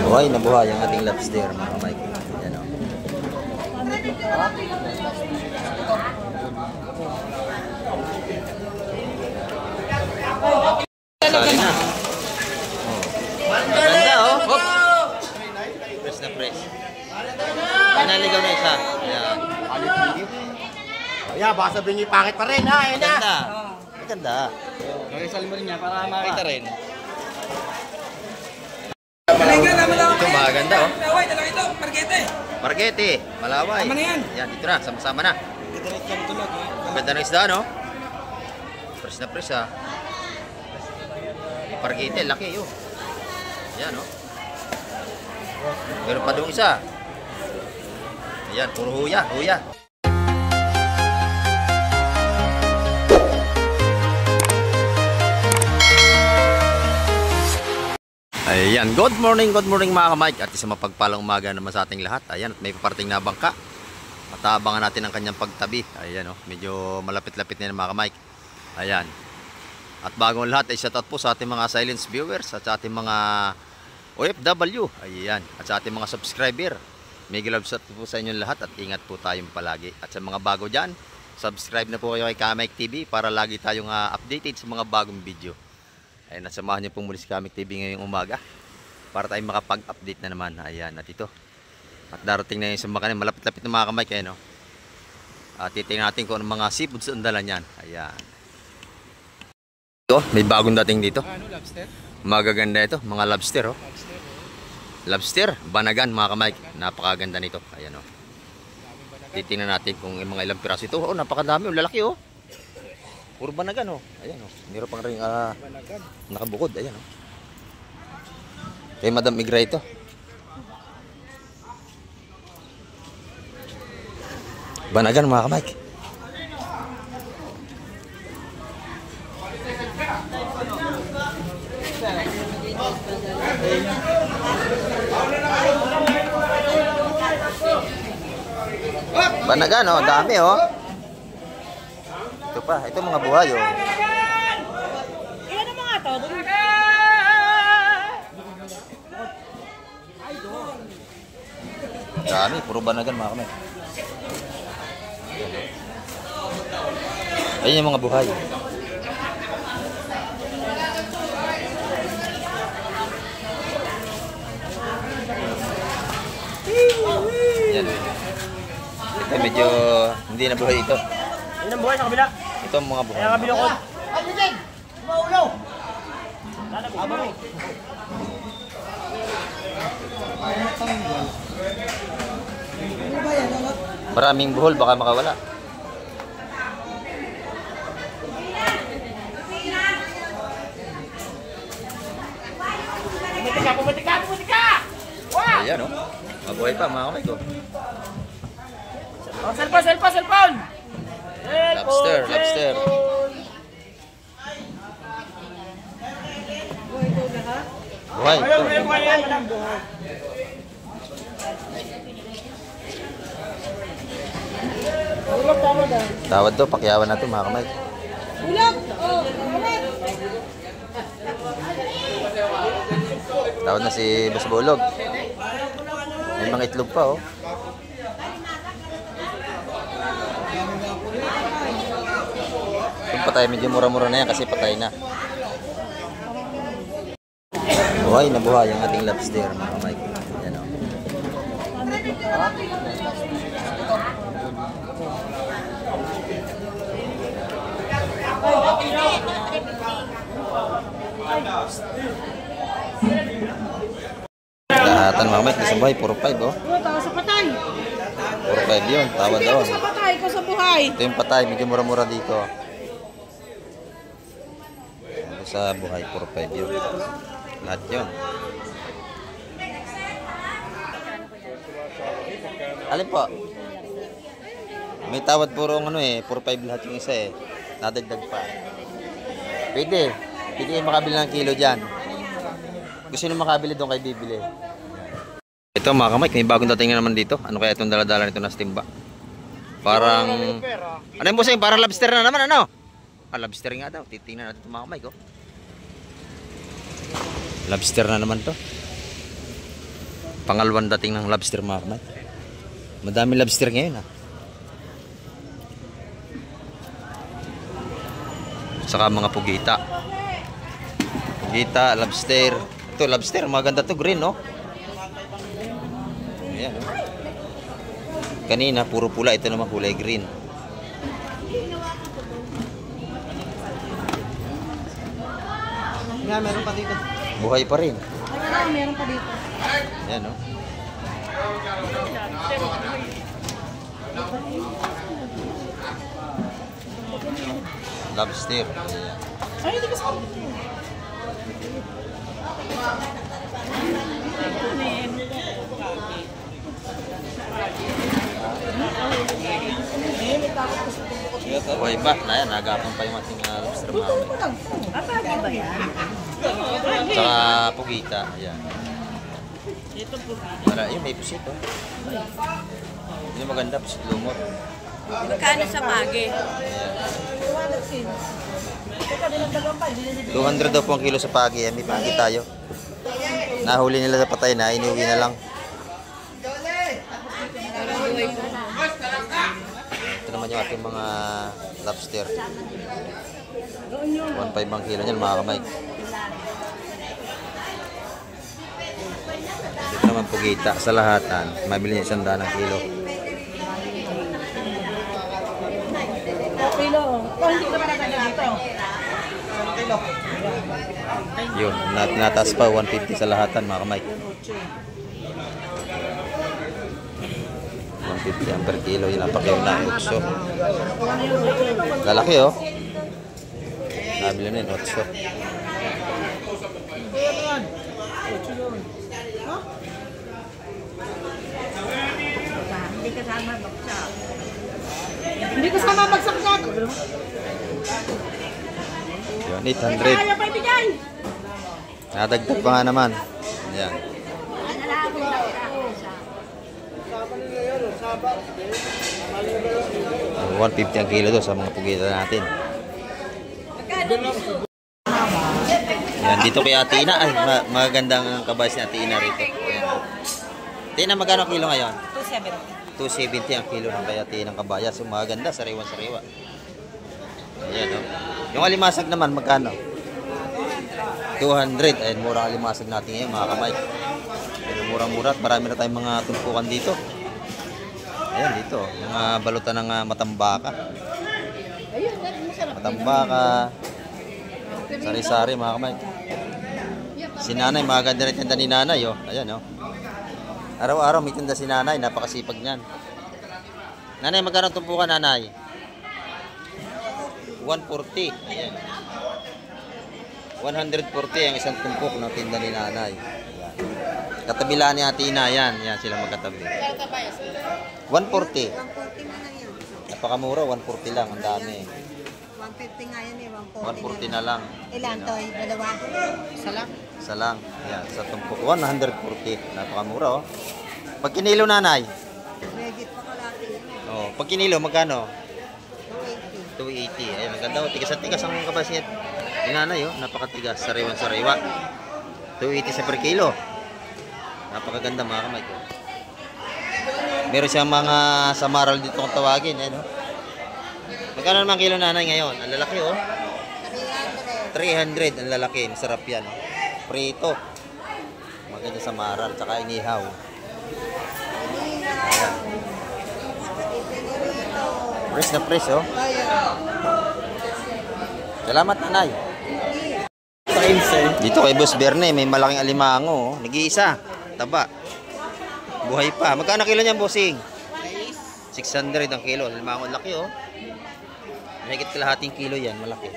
Buhay na buhay ang ating lobster, mga Mike. Yan o. Sali na. Maganda o. Hop. Press na press. Naligaw na isa. Ayan. Yeah, baka sabihin niyo pangit pa rin, ha? Ayan na. Maganda. Maganda. Mag-isal mo rin niya para makita rin. Ito maganda oh. Malaway, dalawa ito, Margete. Margete, malaway. Tama na yan. Yan, dito na, sama-sama na. Ganda ng isda, no? Fresh na fresh, ha? Margete, laki yun. Yan, oh. Meron pa doon isa. Ayan, puro huya, huya. Ayan, good morning mga ka-Mike. At isang mapagpalang umaga naman sa ating lahat. Ayan, at may paparating na bangka. At abangan natin ang kanyang pagtabi. Ayan, oh, medyo malapit-lapit na yan mga ka-Mike. Ayan. At bagong lahat ay shoutout po sa ating mga silence viewers at sa ating mga OFW. Ayan, at sa ating mga subscriber. Mega love shout po sa inyong lahat at ingat po tayong palagi. At sa mga bago dyan, subscribe na po kayo kay Ka-Mike TV para lagi tayong updated sa mga bagong video. Ayan, nasamahan niyo pong muli si Ka-Mike TV ngayong umaga para tayong makapag-update na naman. Ayan, at ito. At darating na yung sumakanin. Malapit-lapit na mga ka-Mike. Ayan, oh. At titingnan natin kung anong mga seafood sa undalan yan. Ayan. Ito, may bagong dating dito. Ano, lobster? Magaganda ito, mga lobster, oh. Lobster, banagan mga ka-Mike. Napakaganda nito. Ayan, oh. Titingnan natin kung yung mga ilang piraso ito. Oh, napakadami, oh. Lalaki, oh. Puro banagan, oh. Ayan, oh. Meron pang ring nakabukod. Ayan, oh. Kay Madam Igra ito. Banagan mga ka-Mike. Banagan, oh. Dami, oh. Ito pa. Ito mga buhay, oh. Ilan ang mga to? Dami, puro banagan mga ka-Mike. Ayun yung mga buhay. Yan. Ito medyo hindi na buhay ito. Yun ang buhay sa kabila. Ito ang mga buhay. Kaya kabila ko. Ay, Jig! Maulo! Maraming buhol, baka makawala. Pumatika! Wow! Ayan, oh. Mabuhay pa mga kamay ko. Oh, cellphone! Lobster, lobster. Buhay ito. Tawad to, pakyawan natin mga kamay. Ulag! Oh, Tawad na si Boss Bulog. May mga itlog pa, oh. Kung patay, medyo mura-mura na yan kasi patay na. Buhay na buhay ang ating lobster, mga Mike. Yan, oh. Lahatan mga Mike, sa buhay, puro 5, oh. tawa sa patay. Puro 5 yun, tawad Hindi daw. ako sa patay, ko sa buhay. Ito yung patay, medyo mura-mura dito. Ito sa buhay, puro 5 yun. Lahat yun. Alin po? May tawad puro ano eh, puro 5 lahat yung isa eh. Nadagdag pa. Pwede. Pwede kayo makabili ng kilo dyan. Gusto nyo makabili doon kayo bibili. Ito mga kamay, may bagong dating na naman dito. Ano kaya itong daladala nito na timba? Parang... Ano yung bossing? Parang lobster na naman, ano? Ah, lobster nga daw. Titingnan natin ito mga kamay ko. Lobster na naman to. Pangalawang dating ng lobster mga kamay. Madami lobster ngayon ha. Saka mga pugita. Pugita, lobster. Ito lobster, maganda to, green no. Ayan no. Kanina puro pula, ito naman kulay green. Nga, meron pa dito. Buhay pa rin. Meron pa dito. Ayan no. Lobster. Ay, hindi kasama. Buhay pa. Ayan, nagapang pa yung ating lobster mga kamay. Apagi ba yan? Saka pugita. Ayan. Para, yun, may pusit oh. Yun maganda, pusit lumot. Magkano sa pagi? Ayan. 200 daw po ang kilo sa pagi. May pagi tayo. Nahuli nila sa patay na, inuwi na lang. Ito naman yung ating mga lobster. 1.5 ang kilo niyan mga kamay. Dito naman pugita sa lahatan. Mabili niya 100 ang kilo. Kilo. Oh, hindi ka pa natagal dito. Yun, nataas pa 150 sa lahatan mga kamay. 150 ang per kilo. Yun ang pakyaw na ukso. Lalaki oh. Nabili na yun, 8. Hindi kasama magsaksak. Yun, 800. Kaya pa ibigay. Nadagdag pa nga naman. Ayan. 150 ang kilo doon sa mga pugita natin. Yan, dito kay Ate Ina. Ay, magandang kabayas ni Ate Ina rito. Ayan. Ate Ina, magkano kilo ngayon? 270 ang kilo ng kay Ate Ina ng kabayas. So, maganda, sariwa-sariwa. Ayan, no? Yung alimasag naman, magkano? 200. Ayan, mura alimasag natin ngayon, mga kamay. Pero murang-mura at marami na tayong mga tumpukan dito. Ayan, dito. Mga balutan ng matambaka. Matambaka. Sari-sari, mga kamay. Si nanay, maganda rin tinda ni nanay, oh. Ayan, oh. Araw-araw may tinda si nanay. Napakasipag niyan. Nanay, magkano tumpukan, nanay? 140. Ayan. 140 ang isang tumpok ng tinda ni nanay. Ayan. Katabilaan ni Ate Ina, yan. Yan sila magkatabi. 140. Napakamura, 140 lang. Ang dami. 150 nga yan eh, 140 na lang. Ilan to? Dalawa? Isa lang? Isa lang. Yan, sa tumpok. 140. Napakamura, oh. Pag kinilo, nanay? Legit pa kalati. Oh, pag kinilo, magkano? 280. Ayun, ang ganda, oh. Tigas-tigas ang kabasit. Yung nanay, oh. Napakatigas. Sariwan-sariwa. 280 sa per kilo. Napakaganda, mga kamay ko. Meron siyang mga samaral dito kung tawagin. Ayan, oh. Magkano naman kilo nanay ngayon? Ang lalaki, oh. 300 ang lalaki. Masarap yan, oh. Prito. Maganda sa maral. Tsaka inihaw. Ayan. Press na press, oh. Salamat, nanay. Dito kay Boss Berne, may malaking alimango, oh. Nag-iisa. Taba. Buhay pa. Magkano kilo niyan, bossing? 600 ang kilo. Alimango, laki, oh. Mahigit kalahating kilo yan, malaki.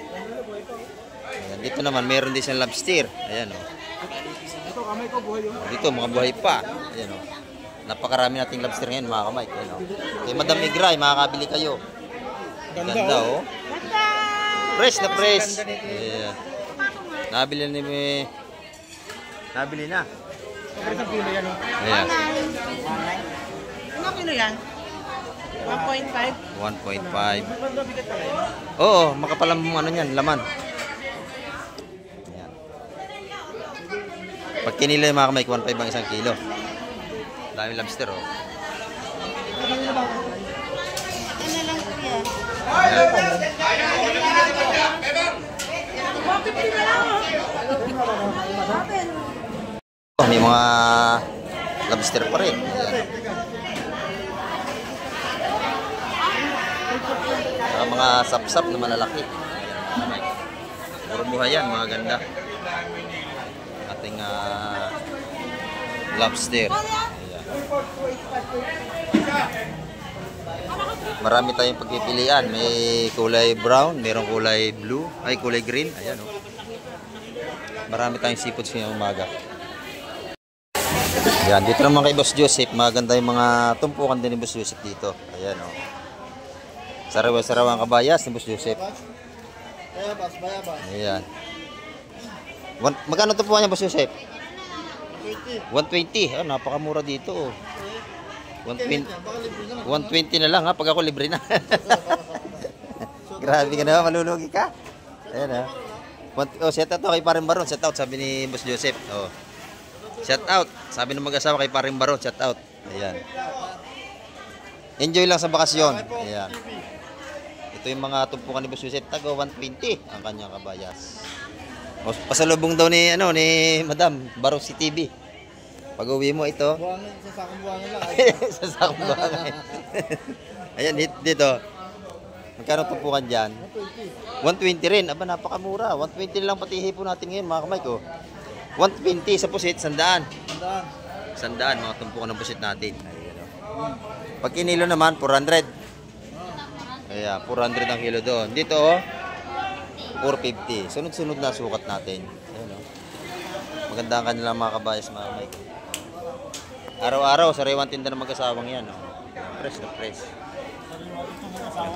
Ayan, dito naman, meron din siyang lobster. Ayan, oh. Dito, mga buhay pa. Ayan, oh. Napakarami nating lobster ngayon, mga kamay. Ayan, oh. Kay Madam Migray, makakabili kayo. Ganda, oh. Fresh na fresh. Ayan. Nabili na ni... Nabili na. Ayan. Ano kilo yan? 1.5? 1.5. Oo, makapalang ano yan, laman. Ayan. Pag kinilo yung mga kamay, 1.5 ang isang kilo. Daming lobster, oh. Ano lang kuya? May mga lobster pa rin. Ayan. Saka mga sapsap na malalaki. Puro buhay yan, mga ganda. Ating lobster. Ayan. Marami tayong pagpipilian. May kulay brown, mayroong kulay blue, ay kulay green. Ayan, oh. Marami tayong seafoods ngayong umaga. Ayan, dito naman kay Boss Joseph. Maganda yung mga tumpukan din ni Boss Joseph dito. Ayan, oh. Sarawa-sarawa ang kabayas ni Boss Joseph. Ayan. Magkano tumpukan niya, Boss Joseph? 120. Ah, napakamura dito, oh. 120 na lang, ha, pag ako libre na. Grabe ka naman, malulugi ka. Ayan, ha. Oh, shout out kay Paring Baron. Shout out, sabi ni Boss Joseph. Oh. Shout out. Sabi ng mag-asawa kay Paring Baron, shout out. Ayan. Enjoy lang sa bakasyon. Ayan. Ito yung mga tumpukan ni Boss Joseph. Tago 120 ang kanyang kabayas. O, pasalubong daw ni Madam Baron si TV. Pag uwi mo ito. Sa sakong buwangan lang. Sa sakong buwangan. Ayan, dito. Magkano tumpukan dyan? 120 rin. Aba, napakamura. 120 lang pati hipo natin ngayon, mga kamay ko. 120 sa pusit, 100. 100, mga tumpukan ng pusit natin. Ayan, oh. Pag kinilo naman, 400. Ayan, 400 ang kilo doon. Dito, oh, 450. Sunod-sunod na sukat natin. Ayan, oh. Maganda ang kanilang mga kabayas, mga kamay ko. Araw-araw, sariwang tinda ng mag-asawang yan, oh. Fresh na fresh.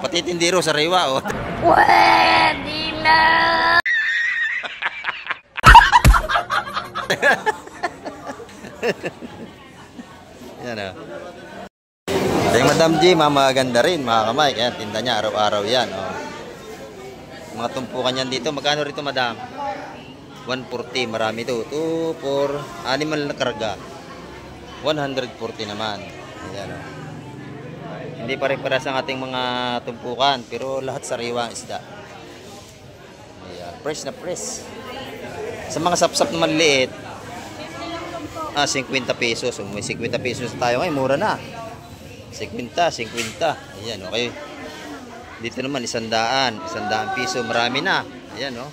Pati tindiro, sariwa, oh. Pwede na! Yan, oh. Yung Madam G, maganda rin, mga kamay. Kaya tinda niya araw-araw yan, oh. Mga tumpukan yan dito. Magkano rito, Madam? 140, marami to. 2, 4, animal na karga. 140 naman. Ayan, oh. Hindi pare-pares ang ating mga tumpukan, pero lahat sariwa ang isda. Ayan, fresh na fresh. Sa mga sapsap na maliliit, 50 pesos. So, may 50 pesos tayo ngayon, mura na. 50. Ayan, okay. Dito naman, 100 piso, marami na. Ayan, oh.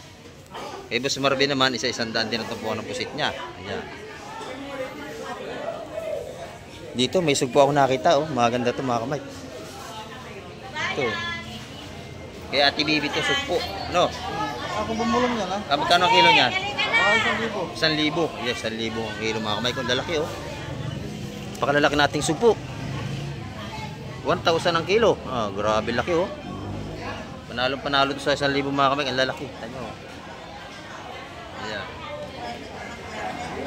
Kay Boss Marvin naman, 100 din ang tumpukan ng pusit niya. Ayan. Dito, may sugpo ako nakita, oh. Maganda to, mga kamay. Ito. Kaya Ate Bibi to, sugpo. No? Ako bumulong yan, ha? Magkano ang kilo niyan? 1,000. 1,000. Yes, 1,000 ang kilo, mga kamay. Kung lalaki, oh. Pakalalaki nating sugpo. 1,000 ang kilo. Ah, grabe laki, oh. Panalo to sa 1,000, mga kamay. Ang lalaki. Ano? Ayan.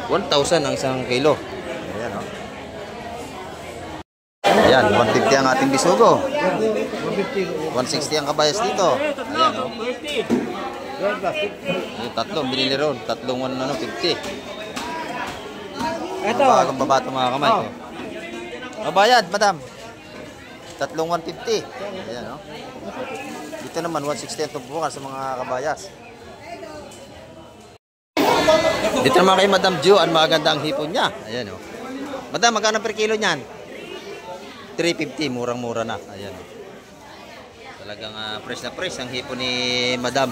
1,000 ang isang kilo. Ayan, oh. Ayan, 150 ang ating bisugo. 160 ang kabayas dito. Ayan, oh. Yung tatlo, binili ron. Tatlong 50. Ito. Bagong baba ito, mga kamay ko. Mabayad, madam. Tatlong 150. Ayan, oh. Dito naman, 160 ang tumpukan sa mga kabayas. Dito naman kay Madam Jo, ang maganda ang hipon niya. Ayan, oh. Madam, magkano per kilo niyan? 350, murang-mura na. Ayan, oh. Talagang fresh na fresh ang hipon ni Madam.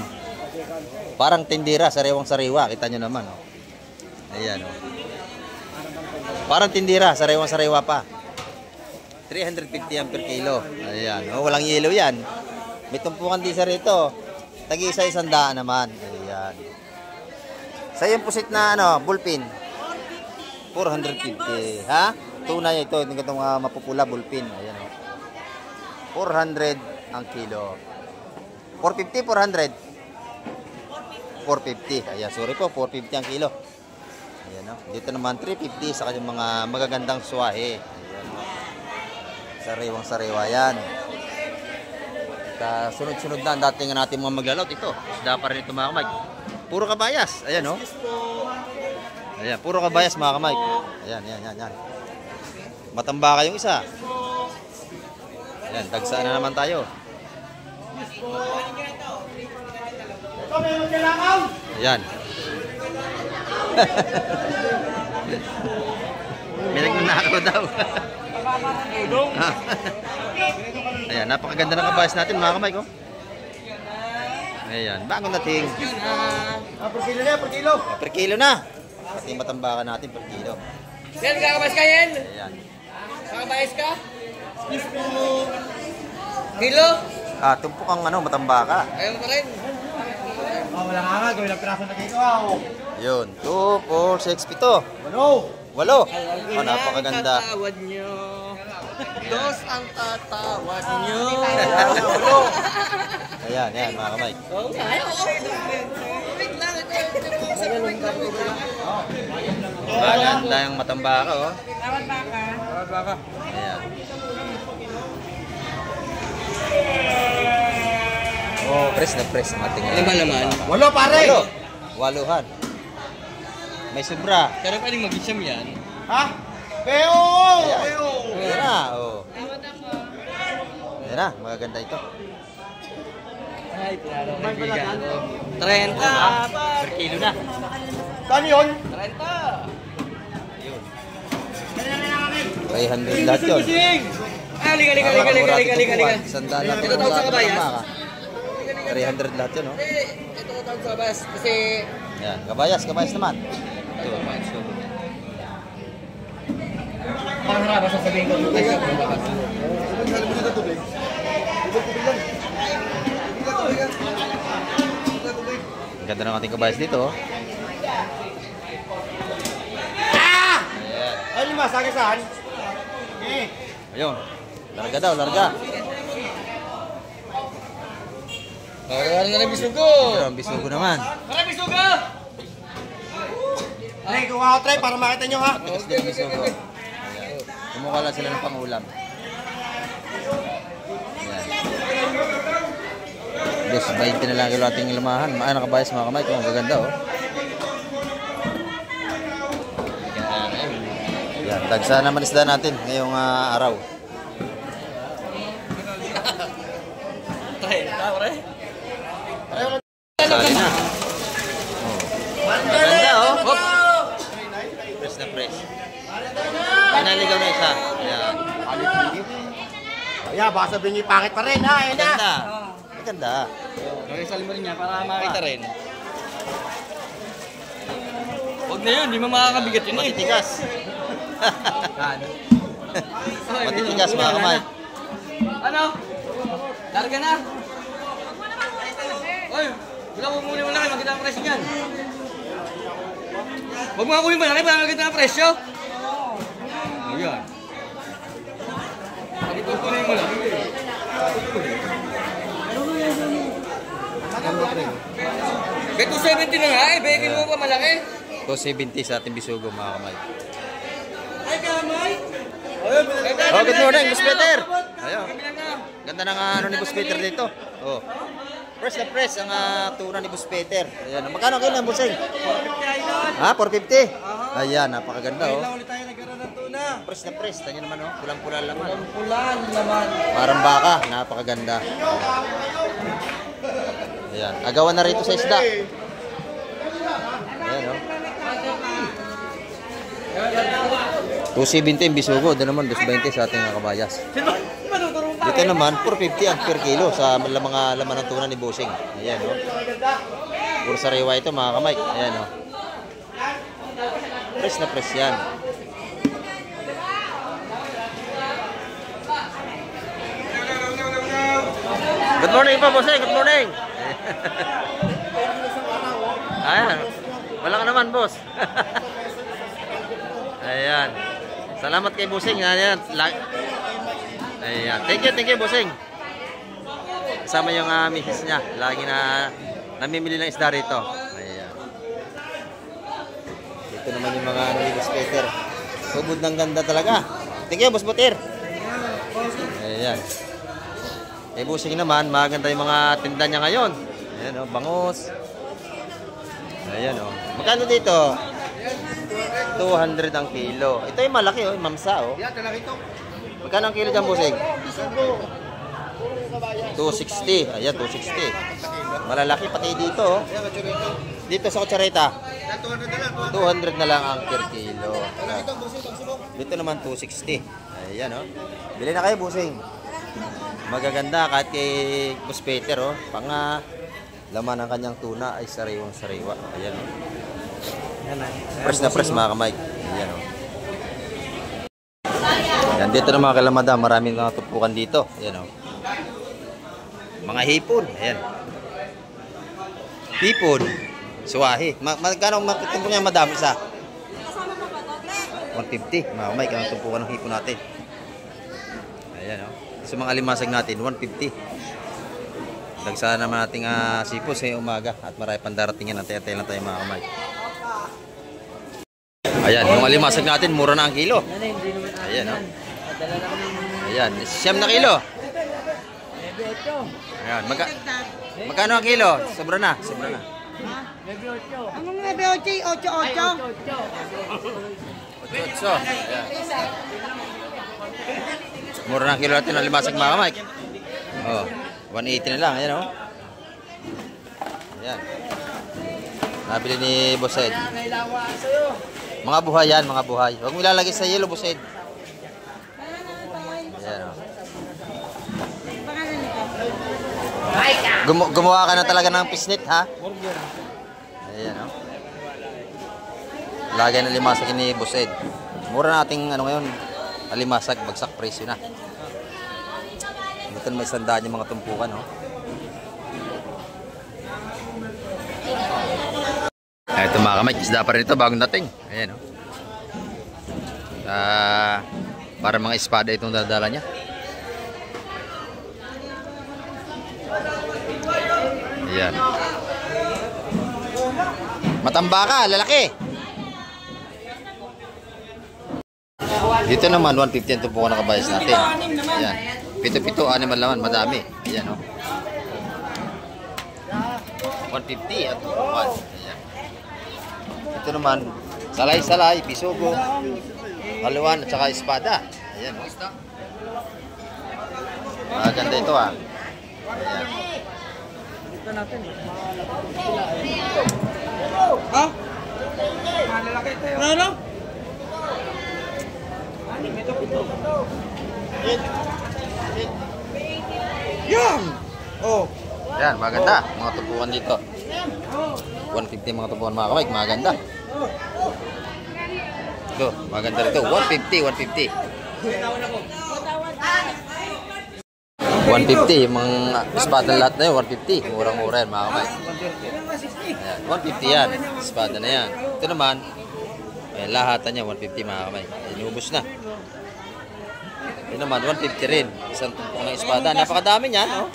Parang tindira, sariwang-sariwa. Kita nyo naman, oh. Ayan, oh. Parang tindira, sariwang-sariwa pa. 350 yan per kilo. Ayan, oh, walang yelo yan. May tumpukan din sa rito. Tag-isa 100 naman. Ayan. Sa yung pusit na bullpen. 450. Ha? Tunay ito. Itong mga mapupula bullpen. Ayan, oh. 400 ang kilo. 450, 400. 450. Ayan, sorry po. 450 ang kilo. Ayan, oh. Dito naman 350 sa kanyang mga magagandang suwahe. Ayan, oh. Sariwang-sariwa yan. Sunod-sunod na ang dating natin mga maglalot. Ito, isda pa rin ito, mga kamay. Puro kabayas. Ayan, oh. Ayan, puro kabayas, mga kamay. Ayan, ayan, ayan, ayan. Matambaka yung isa. Ayan, dagsaan na naman tayo. Ayan. May nagnanakaw daw. Ayan, napakaganda ng kabayas natin mga kamay ko. Ayan, bagong dating. Per kilo na, per kilo. Per kilo na. Pati yung matambakan natin per kilo. Yan, kakabayas ka yan? Ayan. Kakabayas ka? Kilo? Ah, tumpok ang ano, matambaka. Ayaw mo pa rin. Wala nga, gawin ang piraso na kayo. Yun, 2, 4, 6, 7. Ano? 8. Oh, napakaganda. Tatawad nyo. Dos ang tatawad nyo. Ayan, yan mga kamay. Oo nga. Wait lang. Maganda yung matambaka, oh. Tawad baka. Ayan. Oh, press na press ang ating. Ano ba naman? Walo pare. Waluhan. May sobra. Pero pwedeng mag-isam yan. Ha? Peo! Peo! Ayan na, oh. Ayan na, magaganda ito. Ay, pinalo ang kaibigan ko. 30 per kilo na. Kano yun? 500 lahat yun. Liga. Sandaan lang. Ito tawag sa kabayas. 300 lahat yun, oh. Ito tawag sa kabayas. Kasi... Ayan, kabayas naman. Ito, parang harap, sasabihin ko ito tayo sa kabayas. Ang ganda ng ating kabayas dito, oh. Ayan. Ay, lima, saan? Ayun. Larga daw, larga. Parang na lang bisugo. Pero ang bisugo naman. Parang bisugo! Ay, kuha ko try para makita nyo ha. Tigas din ang bisugo. Ayan. Kumuha lang sila ng pangulam. Ayan. Dos, 20 na lang yung ating lamahan. Maana kabayas mga kamay. Kung gaganda, oh. Yan, dagsa naman isda natin ngayong araw. Sali na. Oh. Maganda, oh. Hop. Press na press. Pinaligaw na isa. Ayan. Kaya, baka sabihin nyo pangit pa rin ha. Ayan na. Maganda. Maganda. Isali mo rin niya para makita rin. Huwag na yun, di mo makakabigat yun eh. Matitigas. Matitigas mga kamay. Ano? Larga na. Oy, wala mo muna malaki, maganda ang presyo niyan. Huwag mo nga kunin malaki para maganda ang presyo. Ayan. Pag-itutuloy mo lang. Bet 270 na nga eh, bekin mo pa malaki. 270 sa ating bisugo mga kamay. Ay, kamay! Oh, good morning, Boss Peter. Ayun. Kabilang na. Ganda ng ano ni Boss Peter dito. Oh. Press na press ang tuna ni Boss Peter. Ayan. Magkano kayo ng busing? 450 Ha? 450? Ayan, napakaganda, oh. Ulit tayo nagkaroon ng tuna. Press na press. Tanyo naman, oh. Pulang-pula laman. Pulan naman. Parang baka. Napakaganda. Ayan. Agawan na rito sa isda. Ayan, oh. 270 yung bisugo. Doon naman, 220 sa ating kabayas. Dito naman, 450 ang per kilo sa mga laman ng tuna ni Bossing. Ayan, oh. Puro sariwa ito, mga kamay. Ayan, oh. Press na press yan. Good morning pa, Bossing. Good morning. Ayan. Wala ka naman, boss. Ayan. Salamat kay Bossing. Ayan. Ayan. Thank you, Bossing. Kasama yung misis niya. Lagi na namimili ng isda rito. Ayan. Dito naman yung mga Boss Peter. Subod ng ganda talaga. Thank you, Boss Peter. Ayan. Kay Bossing naman, maganda yung mga tinda niya ngayon. Ayan, oh, bangus. Ayan, oh. Magkano dito? 200 ang kilo. Ito yung malaki, oh. Mamsa, oh. Yan, talaki ito. Magkano ang kilo dyan, bossing? 260. Ayan, 260. Malalaki pati dito, oh. Yan, kachurito. Dito sa kutsareta, Yan, 200 na lang. 200 na lang ang per kilo. Talaki ito, busing, pagsubok. Dito naman 260. Ayan, oh. Bili na kayo, bossing. Magaganda kahit kay Boss Peter, oh. Laman ng kanyang tuna ay sariwang sariwa. Ayan, oh. Press na press, mga kamay. Ayan, oh. Yan, dito na mga kalamada, maraming mga tupukan dito. Ayan, oh. Mga hipon. Ayan. Hipon. Suwahi. Magkano magtumpok niya madami sa? 150. Mga kamay, kaya tumpukan ng hipon natin. Ayan, oh. Sa mga alimasag natin, 150. Dagsahan naman nating sipos sa umaga at marami pang darating yan. Antay-antay lang tayo, mga kamay. Ayan, yung alimasag natin, mura na ang kilo. Ayan, oh. Ayan, 9 na kilo. Ayan, magkano ang kilo? Sobra na, sobra na. Ang mga 8, 8. 8. Ayan. Mura na ang kilo natin ng alimasag, mga kamay. Oh, 180 na lang, ayan, oh. Ayan. Nabili ni Boss Ed. Mga buhay yan, mga buhay. Huwag mo ilalagay sa yelo, Boss Ed. Ayan, oh. Gumawa ka na talaga ng pisnit, ha? Ayan, oh. Lagay na limasag ni Boss Ed. Mura nating ngayon, alimasag, bagsak presyo na. Ito may sandaan yung mga tumpukan, oh. Ito mga kamay, isda pa rin ito, bagong dating. Ayan, oh. Para mga espada itong dadala niya. Ayan. Matambaka, lalaki. Dito naman, 150 ang tumpukan na kabayas natin. Ayan. 7, 6 naman, madami. Ayan, oh. 150 at tumpukan. Ayan. Ito naman, salay-salay, bisugo, haluan at saka espada. Ayan, oh. Maganda ito, ah. Ayan. Ha? Malalaki ito yun. Ano? Yan! Oh. Ayan, maganda. Mga tupuan dito. 150 mga tupuan, mga kamay. Maganda. Ito, maganda rito. 150, 150. 150, yung mga espada lahat na yun, 150. Murang-mura yan, mga kamay. Ayan, 150 yan. Espada na yan. Ito naman, lahatan niya, 150, mga kamay. Inubos na. Ito naman, 150 rin. Isang tumpok ng espada. Napakadami niyan, oh.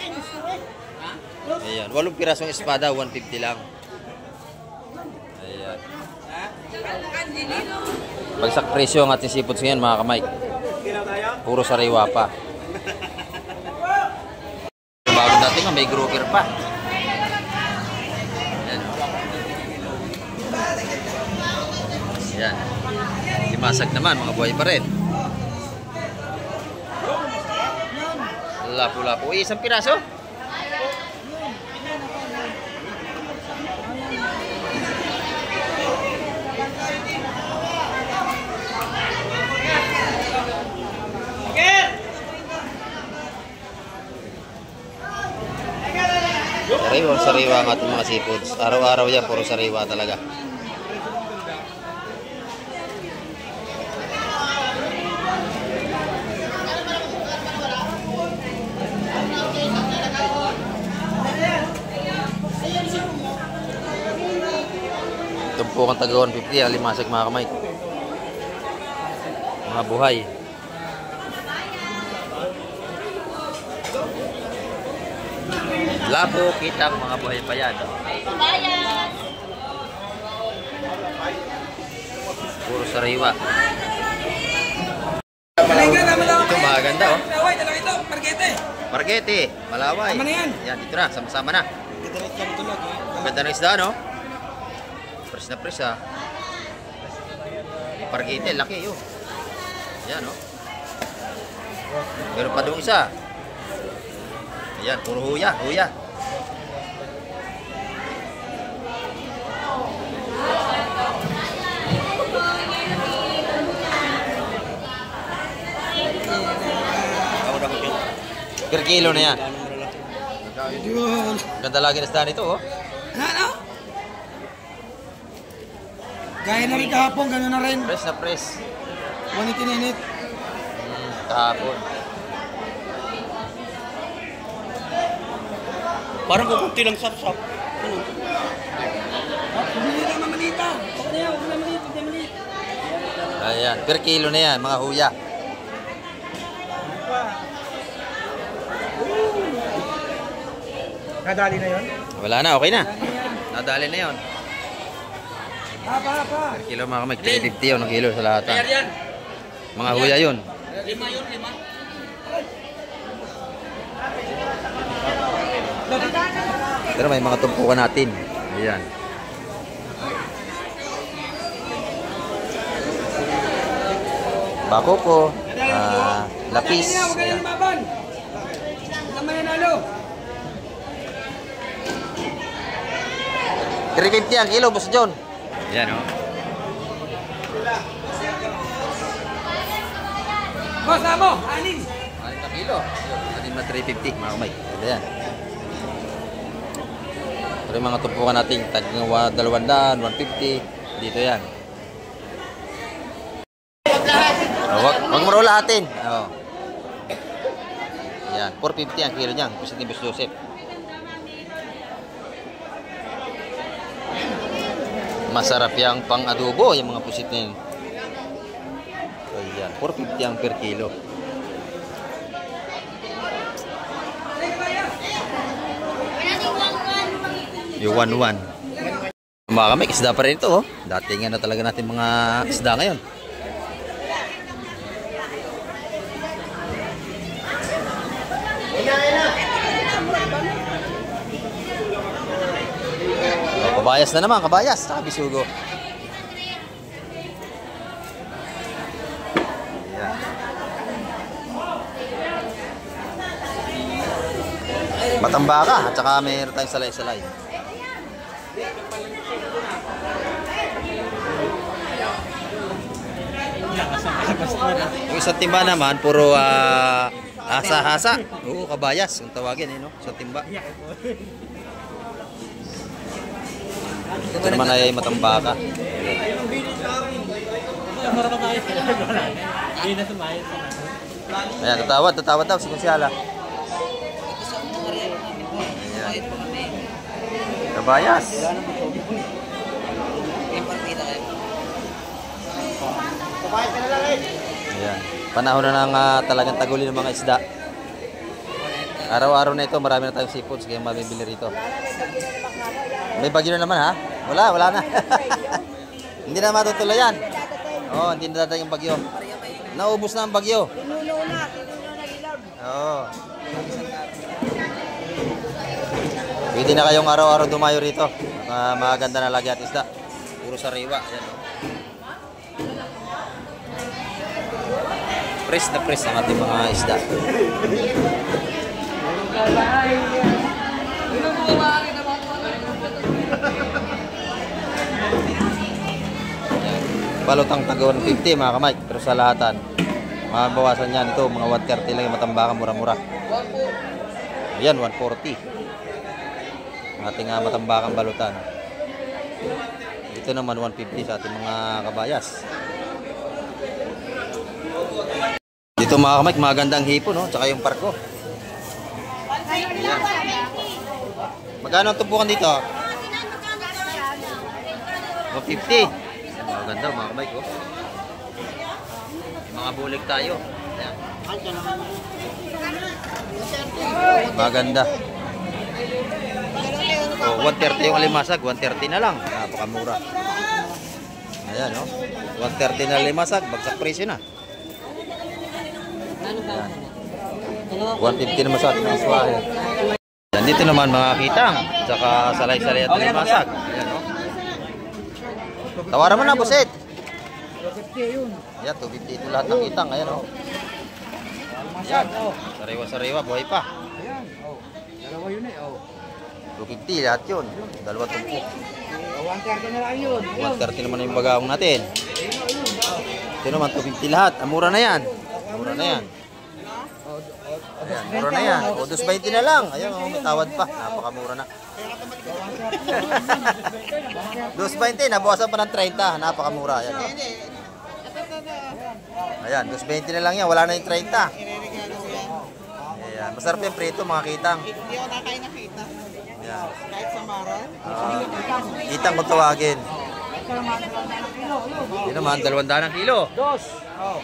Ayan, 8 pirasong espada, 150 lang. Ayan. Bagsak presyo ang ating seafoods ngayon, mga kamay. Puro sariwa pa. Bago dating may grouper pa. Ayan. Ayan. Limasag naman, mga buhay pa rin. Lapu-lapu. Isang piraso? Sariwa ang ating mga seafoods. Araw-araw yan, puro sariwa talaga. Tumpukan taga 150, alimasag, mga kamay. Mga buhay. Lapo, kitang mga buhay pa yan. Puro sariwa. Ito maganda, oh. Malaway, dalawa ito. Margete. Margete, malaway. Tama na yan. Yan, dito na, sama-sama na. Ganda ng isda, no? Fresh na fresh, ha. Pargite, laki yun. Ayan, oh. Meron pa doon isa. Ayan, puro huya, huya. Per kilo na yan. Ganda lagi na isda nito, oh. Ano? Gaya na rin kahapon, gano'n na rin. Press na press. Manit-ininit. Kahapon. Parang kukunti lang sap-sap. Ano? Bumili lang na malita. Huwag na yan, huwag na malit, huwag na malit. Ayan, per kilo na yan, mga huya. Nadali na yun? Wala na, okay na. Nadali na yon. Pa. Per kilo mga kamay, 350 yun, ang kilo sa lahat. Kaya yan. Mga huya yun. 5 yun, 5. Pero may mga tumpukan natin. Ayan. Bako po. Lapis. Huwag na Ayan. lumaban. Naman nanalo. 350 ang kilo, Boss John. Ayan, oh. Boss, amo, anin. 6 kilo. Anin na 350, mga kamay. Ayan. Pero yung mga tumpukan natin, tag 200, 150. Dito yan. Wag mo rin lahatin. Oh. Ayan, 450 ang kilo niyan. Pusit ni Boss Joseph. Masarap yung pang-adobo, yung mga pusit na yun. Ayan, 450 ang per kilo. Yung 1-1. Mga kamay, isda pa rin ito, oh. Dati nga na talaga natin mga isda ngayon. Kabayas na naman, kabayas. Saka bisugo. Ayan. Matambaka at saka mayroon tayong salay-salay. Yung isang timba naman, puro hasa-hasa. Oo, kabayas. Kung tawagin, no? Isang timba. Ito naman ay matambaka. Ayan, tatawad daw si Kusyala. Ayan. Kabayas. Ayan. Panahon na ng talagang taguli ng mga isda. Araw-araw na ito, marami na tayong seafoods kaya mabibili rito. May bagyo na naman, ha? Wala na. Hindi na matutuloy yan. Oo, hindi na dadating yung bagyo. Naubos na ang bagyo. Pinuno na ilog. Oo. Pwede na kayong araw-araw dumayo rito. Maganda na lagi at isda. Puro sariwa. Ayan, oh. Press na press ang ating mga isda. Balotang taga 150 mga kamay, pero sa lahatan mabawasan yan ito, mga 130 lang yung matambakan, mura-mura. Ayan, 140 ang ating matambakan balutan. Ito naman 150 sa ating mga kabayas. Dito mga kamay, magandang hipo, no? Tsaka yung parko. Ayan. Magkano ang tumpukan dito? 150. Maganda mga kamay ko. May mga bulig tayo. Ayan. Maganda. Oh, 130 yung alimasag, 130 na lang. Napakamura. Ayan, oh. 130 na alimasag, bagsak presyo na. Ayan. 150 naman sa ating mga swahe. Ayan, dito naman mga kitang, saka salay-salay at alimasag. Ayan, oh. Tawaran mo na, buset. 250 yun. Ayan, 250 ito lahat ng kitang. Ayan, oh. Masag, oh. Sariwa-sariwa, buhay pa. Ayan, oh. Dalawa yun eh, oh. 250 lahat yun. Dalawa tumpok. 130 na lang yun. 130 naman yung bagaong natin. Ito naman, 250 lahat. Mura na yan. Mura na yan. Ayan, mura na yan. O, 220 na lang. Ayan, oh, matawad pa. Napakamura na. 220, nabawasan pa ng 30. Napakamura. Ayan, oh. Ayan, 220 na lang yan. Wala na yung 30. Ayan, masarap yung prito, mga kitang. Hindi ako nakain na kita. Ayan. Kahit sa maral. Kitang kung tawagin. Yun naman, 200 ang kilo. Dos. Oh.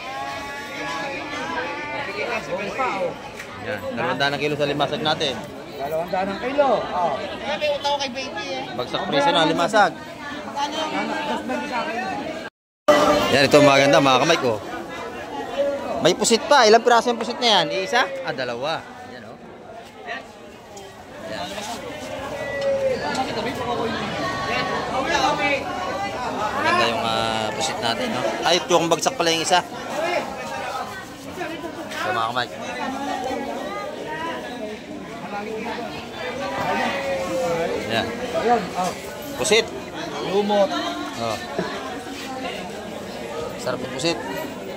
Buong pa, oh. Yan, 200 ang kilo sa limasag natin. 200 ng kilo. Oh. Kaya may utang ko kay baby eh. Bagsak presyo na limasag. Magkano yung Dos ba sa akin? Yan, ito maganda mga kamay ko. May pusit pa. Ilang piraso yung pusit na yan? Isa? Dalawa. Yan, oh. Yan. Maganda yung pusit natin, no? Ay, ito yung bagsak pala yung isa. So, mga kamay. Yan. Ayun, oh. Pusit. Lumot. Oh. Sarap yung pusit.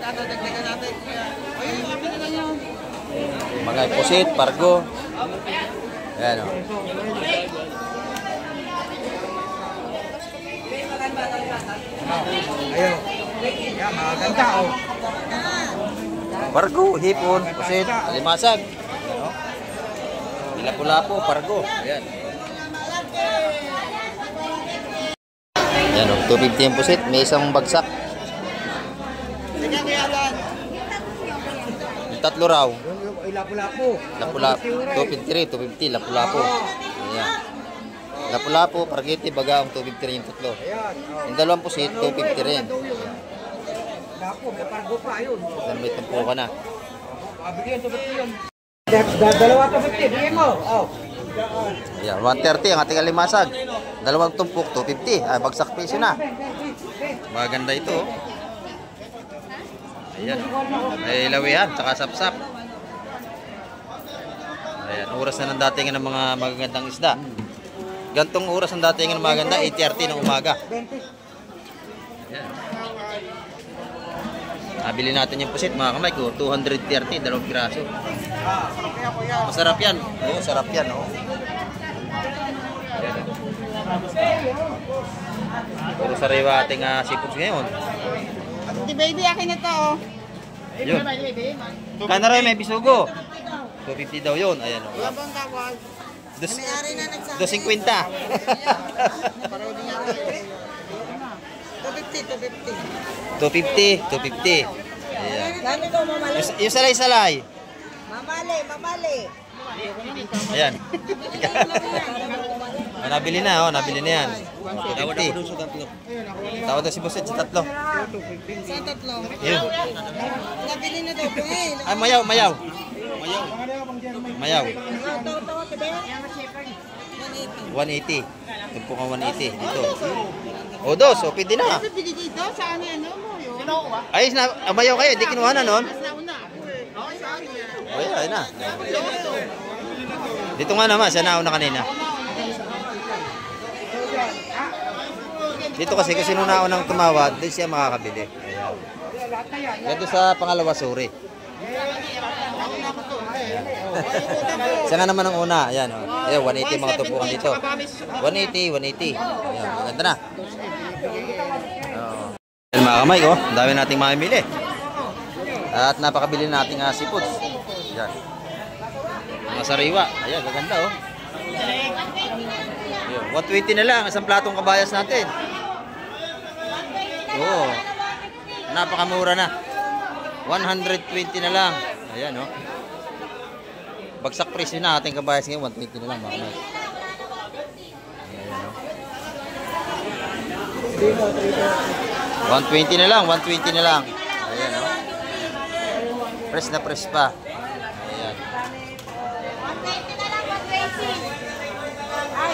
tatadagdagan natin? Ayun, yung akin na lang yun. Mga pusit, pargo. Ayan, o. Ayun. Yan, maganda, oh. Pargo, hipon, pusit, alimasag. Ayan, o. Lapu-lapu, pargo. Ayan. Ayan, o. 250 yung pusit. May isang bagsak. Sige, Kuya Alan. Yung tatlo raw. Yung lapu-lapu. Lapu-lapu. 250 rin, 250. Lapu-lapu. Ayan. Lapu-lapu, pargiti, bagaong 250 rin yung tatlo. Ayan, oh. Yung dalawang pusit, 250 rin. Lapu, may pargo pa, ayun. Then may tumpo ka na. Bigyan, 250 yun. Dalawa 250, bigyan mo. Oh. Ayan, 130 ang ating alimasag. Dalawang tumpok, 250. Ay, bagsak piso na. Maganda ito. Oh. Ayan. May lawihan, tsaka sapsap. Ayan, oras na ng datingan ng mga magagandang isda. Gantong oras ng datingan ng maganda, 8:30 ng umaga. Ayan. Nabili natin yung pusit, mga kamay ko. 230, dalawang piraso. Masarap yan. Oo, sarap yan. Oh. Ayan. Puro sariwa ating seafoods ngayon. Si baby, akin na to, oh. Yun. Kanaray may bisugo. 250 daw yun. Ayan, oh. Wala bang tawag? Dos, May-ari na nagsabi. 250. Parodi nga ako. 250, 250. 250. 250. Ayan. Gano'n to, mamali? Yung salay-salay. Mamali, mamali. Ayan. Ah, nabili na, oh. Nabili na yan. 250. Tawad daw si Buset sa tatlo. Saan tatlo? Yun. Nabili na daw po eh. Ay, mayaw, mayaw. Mayaw. Tawa-tawa ka din? 180. Tumpo ka 180. Dito. O, dos. O, pwede na. Ano bili dito? Saan ano mo yun? Ayos na. Mayaw kayo. Di kinuha na nun. Mas nauna. Okay, sa akin yan. O, ayun na. Dito nga naman. Siya nauna kanina. Dito kasi kung sino naunang tumawad, doon siya makakabili. Ayan. Ganito sa pangalawa, sorry. Siya nga naman ang una. Ayan, oh. Ayan, 180 mga tupukan dito. 180, 180. Ayan, maganda na. Ayan, mga kamay, oh. Ang dami nating mamimili. At napakabili nating seafoods. Ayan. Mga sariwa. Ayan, gaganda, oh. Ayan, 120 na lang. Isang platong kabayas natin. Oo. Napakamura na. 120 na lang. Ayan, oh. Bagsak presyo na ating kabayas ngayon. 120 na lang, mga kamay. Ayan, oh. 120 na lang. 120 na lang. Ayan, oh. Press na press pa. Ayan.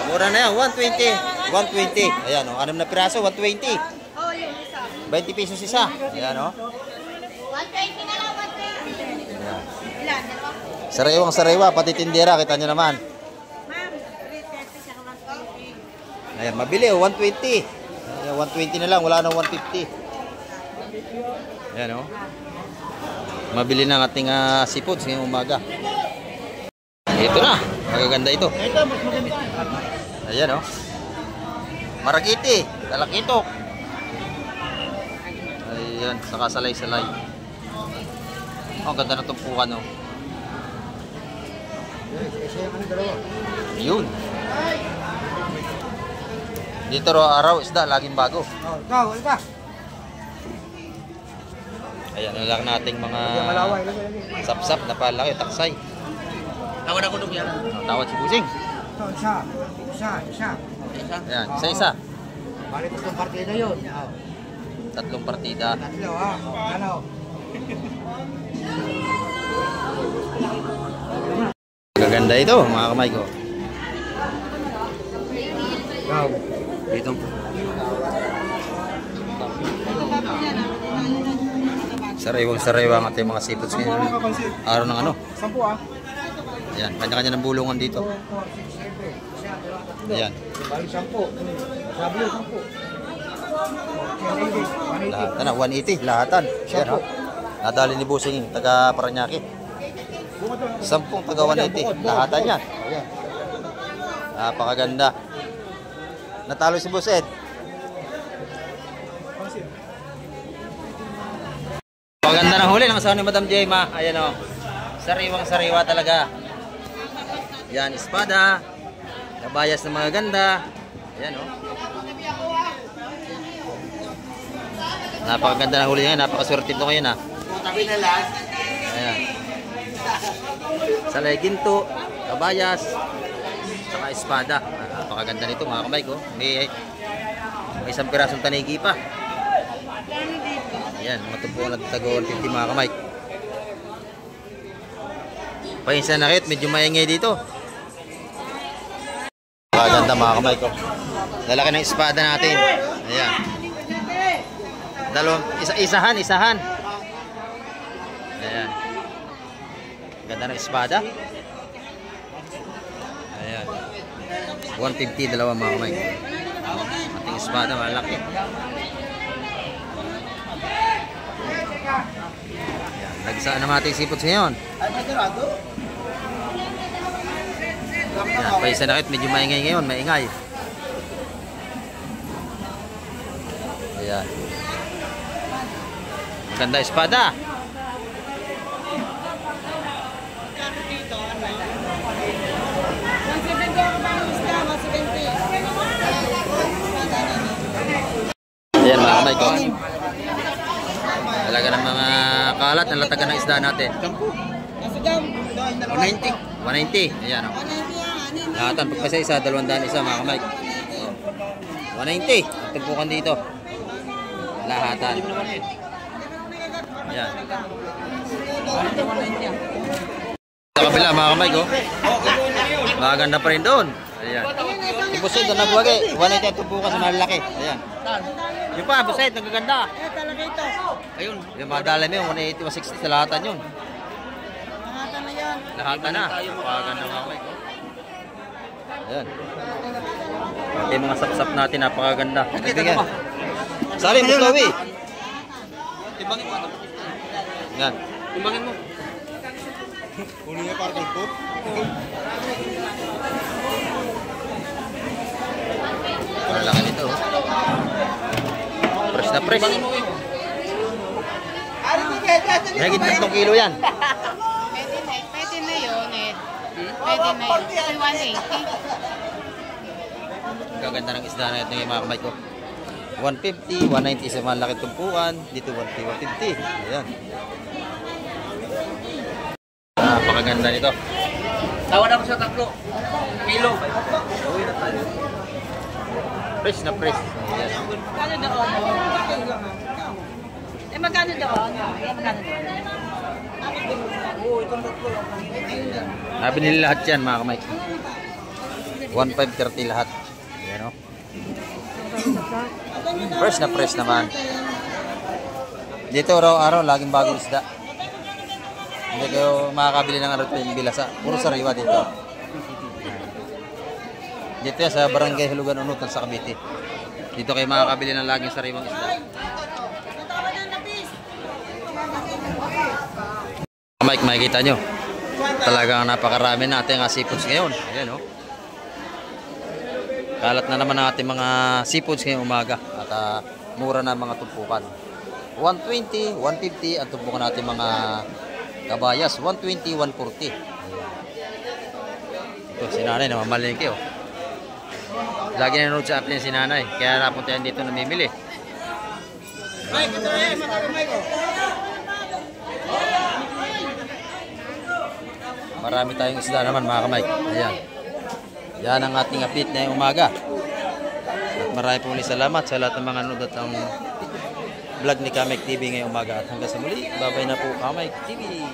Mura na yan. 120. 120. Ayan, oh. 6 na piraso. 120. Oh, yung isa. 20 pesos isa. Ayan, oh. 120 na lang, 120. Ayan. Ilan? Dalawa? Sariwang sariwa, pati tindera, kita nyo naman. Ma'am, 330 siya 120. Ayan, mabili, oh, 120. Ayan, 120 na lang, wala nang 150. Ayan, oh. Mabili ng ating seafoods ngayong umaga. Ito na, magaganda ito. Ayan, oh. Marakiti, talakitok. Ayan, saka salay-salay. Oh, ang ganda ng tumpukan, oh. Yun. Dito araw isda, laging bago. Oh, ikaw, ka. Ayan, lang nating mga Malaway, lagi. sap-sap na palaki, taksay. Tawad ako nung yan. Tawad si Busing. Ito, isa. Ayan, isa-isa. Balik ko itong partida yun. Oh. Tatlong partida. Tatlo, ha? Ano? Magaganda ito, mga kamay ko. Ikaw. Dito. Sariwang-sariwa ang ating mga seafoods ngayon. Araw ng ano? 10, Ayan, kanya-kanya ng bulungan dito. 4, 6, 7. Ayan. Balik 10. Sabi yun, 10. Lahat na, 180, lahatan. Ayan, ha? Nadali ni Busing, taga Paranaque. 10 taga 180, lahatan yan. Ayan. Napakaganda. Natalo si Buset. Paganda ng huli ng asawa ni Madam Jema. Ayan, o. Sariwang-sariwa talaga. Yan, espada. Kabayas ng mga ganda. Ayan, o. Napakaganda ng huli ngayon. Napakaswerte ito ngayon, ha. Tabi na lahat. Ayan. Salay ginto, kabayas, saka espada. Napakaganda nito, mga kamay ko. May isang pirasong tanigi pa. Ayan, matupo na tago 150, mga kamay. Pahinsa na kahit, medyo maingay dito. Napakaganda, mga kamay ko. Lalaki ng espada natin. Ayan. Isahan. Ayan. Ganda ng espada. Ayan. 150, dalawa, mga kamay. Ating espada, malaki. Ayan. Nagsaan naman ating seafoods ngayon. Ayan. Paisa na kahit, medyo maingay ngayon. Maingay. Ayan. Ganda espada. Ayan, mga kamay ko. Talaga ng mga kalat na latagan ng isda natin. 190. 190. Ayan, o. Lahatan, pagpasa isa, 200 isa, mga kamay. 190. Tumpukan dito. Lahatan. Ayan. Sa kabila, mga kamay ko. Maganda pa rin doon. Ayan. Yung Buset, doon nagwagi. 180 ang tumpukan sa malalaki. Ayan. Yung pa, Buset, nagaganda. Ayun. Yung mga dala mo yun, 180, 160 sa lahatan yun. Lahatan na. Maganda, mga kamay ko. Ayan. Pati mga sap-sap natin, napakaganda. Nagbigyan. Sabi mo, Chloe. Timbangin mo. Yan. Timbangin mo. Kunin niya para kay Pop. Malaki nito. Fresh na fresh. Nagigit 3 kilo yan. Pwede na yun, Ed. Pwede na yun. 180. Gaganda ng isda na ito yung mga kamay ko. 150, 190 sa malaki tumpukan. Dito 150, 150. Ayan. Napakaganda nito. Tawad ako sa 3 kilo. Fresh na fresh. Ayan. Magkano doon? Magkano doon? Nabinili lahat yan, mga kamay. 1,530 lahat. Ayan, o. Fresh na fresh naman. Dito araw-araw, laging bagong isda. Hindi kayo makakabili ng bilasa. Puro sariwa dito. Dito yan sa Barangay Hulugan Unutan sa Cavite. Dito kayo makakabili ng laging sariwang isda. Mike, makikita nyo. Talagang napakarami natin ang seafoods ngayon. Ayan, oh. Kalat na naman ang ating mga seafoods ngayong umaga. At mura na mga tumpukan. 120, 150 ang tumpukan natin mga kabayas. 120, 140. Ito, si nanay namamalengke, oh. Lagi nanonood sa app niya si nanay. Kaya napunta yan dito namimili. Mike, ito na yan. Matapos, Mike. Marami tayong isda naman mga kamike. Ayan. Yan ang ating update na umaga. At marami po ulit salamat sa lahat ng mga nanood at ang vlog ni Kamike TV ngayong umaga. At hanggang sa muli, babay na po Kamike TV.